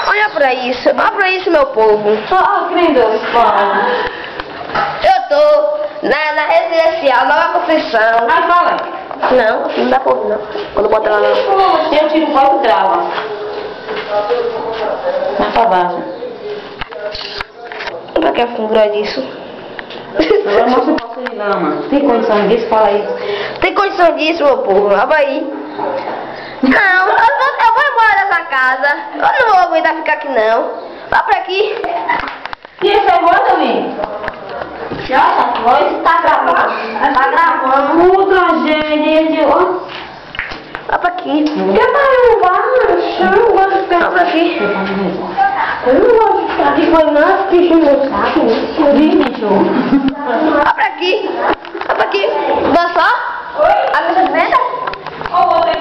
Olha pra isso, meu povo. Só crendo, fala. Eu tô na residencial Nova Conceição. Ai, fala. Não dá pra ouvir, não. Quando bota lá não. Eu tiro o copo e trava. Vai pra baixo. Pra que a fundura disso? Agora mostra o poço de lama. Tem condição disso? Fala aí. Tem condição disso, meu povo? Olha aí. Não, eu vou embora dessa casa. Eu não vou aguentar ficar aqui, não. Vá pra aqui. E esse é bom também? Nossa, a voz tá gravando. Tá gravando. Puta, gente. Vá pra aqui. Eu não gosto de ficar. Vá pra aqui. Eu não gosto de ficar aqui com nada, que encheu meu saco. Vá pra aqui. Vá pra aqui. Dançar? A minha venda? Olha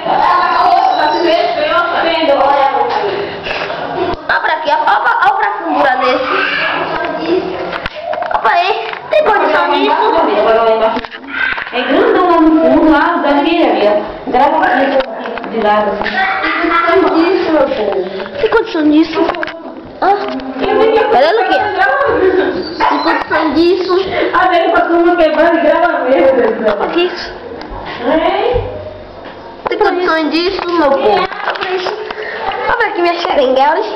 pra aqui, olha pra fundura desse. Olha aí, tem condição disso? É grandão lá no fundo, lá da filha. Grava aqui de lado. Tem condição disso? Cadê, Luquinha? Tem condição disso? A velha passou uma quebrando e grava mesmo. Olha aqui. Tem condição disso, meu povo? Olha aqui minhas xeringuelas.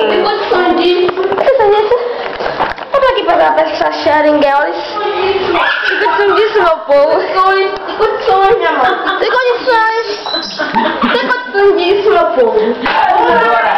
Tem condição disso? Olha aqui pra essas xeringuelas. Tem condição disso, meu povo? Tem condições, minha mãe. Tem condições. Tem condição disso, meu povo? Agora.